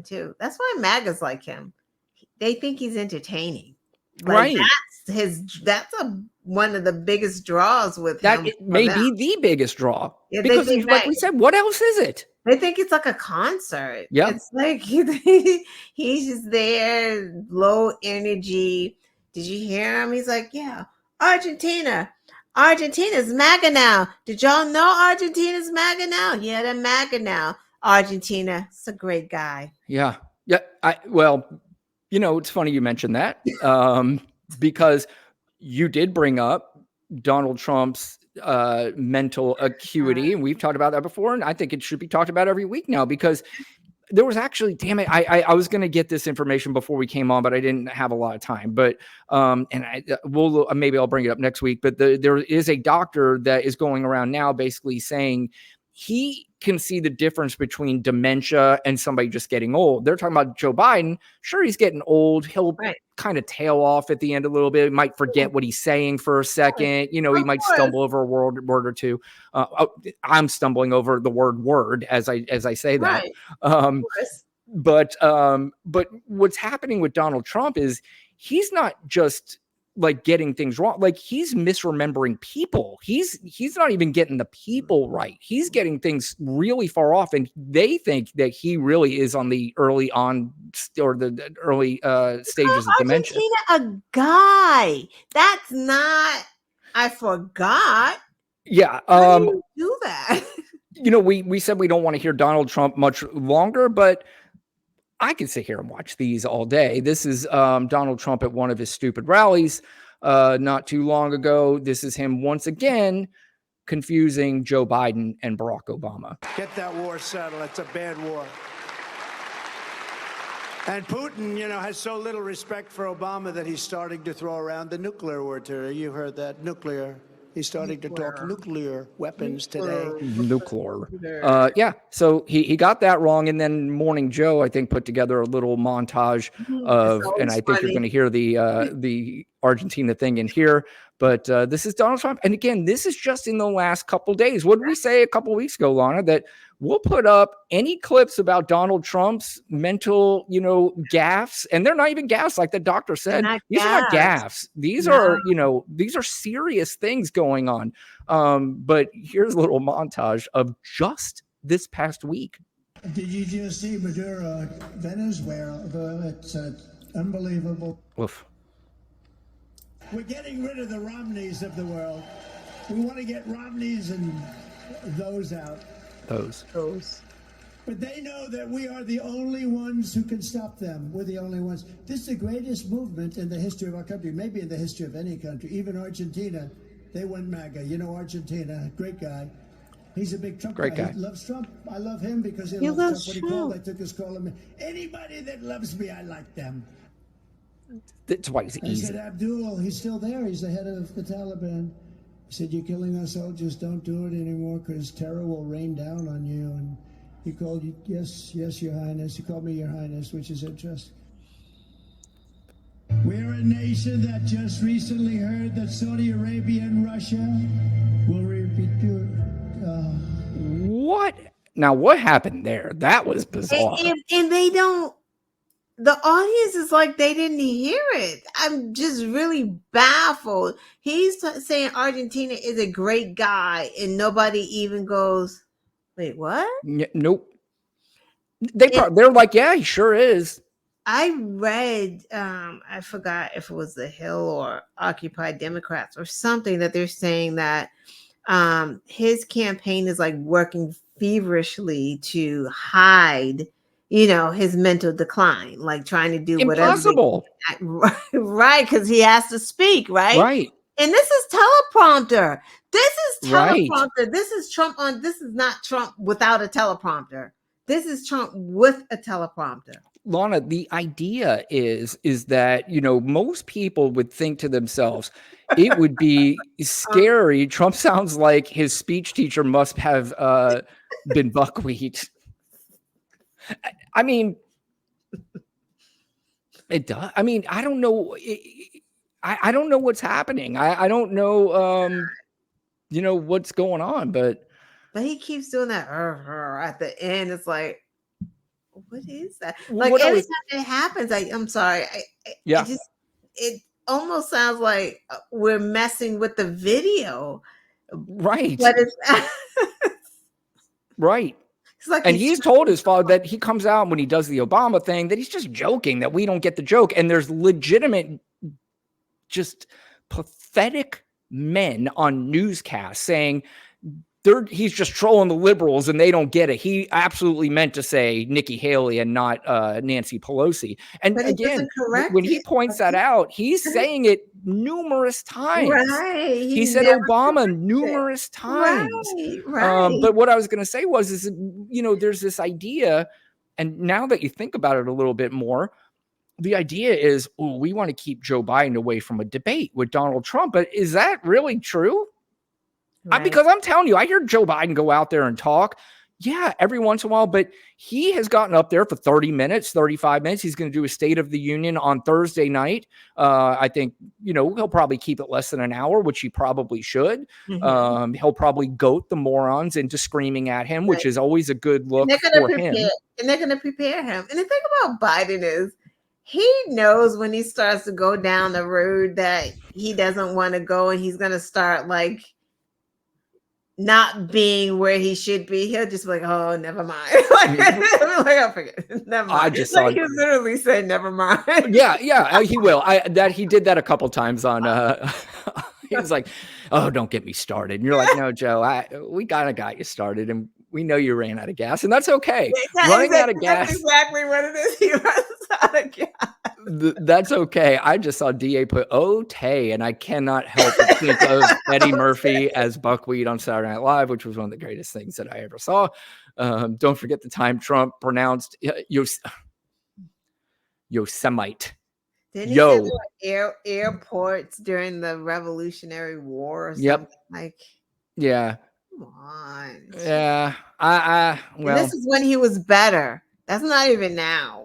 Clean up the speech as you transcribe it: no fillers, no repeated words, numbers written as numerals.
too. That's why MAGAs like him. They think he's entertaining. Like Right. that's one of the biggest draws with That him. it may be the biggest draw. Yeah, Because like we said, what else is it? They think it's like a concert. Yeah. It's like he's just there, low energy. Did you hear him? He's like, yeah, Argentina's MAGA now. Did y'all know Argentina's MAGA now? Yeah, they're MAGA now. Argentina, it's a great guy. Yeah. Yeah. Well, it's funny you mentioned that because you did bring up Donald Trump's mental acuity, and we've talked about that before, and I think it should be talked about every week now because there was actually, damn it, I was going to get this information before we came on, but I didn't have a lot of time. But maybe I'll bring it up next week. But there is a doctor that is going around now, basically saying he can see the difference between dementia and somebody just getting old. They're talking about Joe Biden. Sure, he's getting old. He'll kind of tail off at the end a little bit. He might forget what he's saying for a second. He might stumble over a word or two. I'm stumbling over the word as I say that. But what's happening with Donald Trump is he's not just like getting things wrong. Like he's misremembering people. He's not even getting the people right. He's getting things really far off. And they think that he really is on the early stages of dementia. Argentina, a guy. That's not, I forgot. Yeah. How do you do that? We said we don't want to hear Donald Trump much longer, but I could sit here and watch these all day. This is Donald Trump at one of his stupid rallies not too long ago. This is him once again confusing Joe Biden and Barack Obama. Get that war settled. It's a bad war. And Putin, has so little respect for Obama that he's starting to throw around the nuclear word today. You heard that, nuclear. He's starting to talk nuclear weapons today. Nuclear. Yeah. So he got that wrong. And then Morning Joe, I think, put together a little montage of, and I think you're going to hear the Argentina thing in here. But this is Donald Trump. And again, this is just in the last couple days. What did we say a couple weeks ago, Lana? That we'll put up any clips about Donald Trump's mental, gaffes. And they're not even gaffes, like the doctor said. These are not gaffes. These are, these are serious things going on. But here's a little montage of just this past week. Did you just see Maduro, Venezuela? It's unbelievable. Oof. We're getting rid of the Romneys of the world. We want to get Romneys and those out. Those. But they know that we are the only ones who can stop them. We're the only ones. This is the greatest movement in the history of our country, maybe in the history of any country. Even Argentina, they went MAGA. Argentina, great guy. He's a big Trump guy. He loves Trump. I love him because he loves Trump. What he called, I took his call him. Anybody that loves me, I like them. That's why it's easy. I said, Abdul, he's still there. He's the head of the Taliban. He said, you're killing our soldiers. Don't do it anymore because terror will rain down on you. And he called you, yes, Your Highness. He called me Your Highness, which is interesting. We're a nation that just recently heard that Saudi Arabia and Russia will repeat What? Now, what happened there? That was bizarre. And they don't. The audience is like they didn't hear it. I'm just really baffled. He's saying Argentina is a great guy, and nobody even goes, "Wait, what?" Nope. They're like, "Yeah, he sure is." I read, I forgot if it was The Hill or Occupy Democrats or something, that they're saying that his campaign is like working feverishly to hide his mental decline, like trying to do impossible. Right, because he has to speak, right? And this is teleprompter. Right. This is Trump this is not Trump without a teleprompter. This is Trump with a teleprompter. Lana, the idea is that, most people would think to themselves, it would be scary. Trump sounds like his speech teacher must have been buckwheat. I mean, it does. I mean, I don't know. I don't know what's happening. I don't know, what's going on, but he keeps doing that at the end. It's like, what is that? Like What I every was, time it happens, I'm sorry. yeah, It almost sounds like we're messing with the video, right, but it's right. it's like And he's he's told his father that he comes out when he does the Obama thing that he's just joking, that we don't get the joke. And there's legitimate, just pathetic men on newscasts saying he's just trolling the liberals and they don't get it. He absolutely meant to say Nikki Haley and not Nancy Pelosi. And but he again, doesn't correct when he points that out, he's saying it numerous times. right. He said Never Obama corrects it. numerous times. Right, right. But what I was going to say is, there's this idea, and now that you think about it a little bit more, the idea is, we want to keep Joe Biden away from a debate with Donald Trump. But is that really true? Right. Because I'm telling you, I hear Joe Biden go out there and talk. Yeah, every once in a while, but he has gotten up there for 30 minutes, 35 minutes. He's going to do a State of the Union on Thursday night. I think, he'll probably keep it less than an hour, which he probably should. Mhm. He'll probably goat the morons into screaming at him, which Right. is always a good And look they're gonna for prepare him. and they're gonna prepare him. And the thing about Biden is he knows when he starts to go down the road that he doesn't want to go, and he's gonna start like not being where he should be. He'll just be like, "Oh, never mind." I'll forget. Never I mind. just saw. Like, he'll literally say, "Never mind." Yeah, he will. He did that a couple times on. He was like, "Oh, don't get me started." And you're like, "No, Joe, we kind of got you started, and we know you ran out of gas, and that's okay. Running out of gas, That's exactly what it is. He runs out of gas. that's okay." I just saw DA put "Tay," and I cannot help but think of Eddie Murphy as Buckwheat on Saturday Night Live, which was one of the greatest things that I ever saw. Don't forget the time Trump pronounced Yosemite. Didn't he say Yo. there were airports during the Revolutionary War or Yep. something? Like, Yeah. come on. Yeah. And Well. this is when he was better. That's not even now.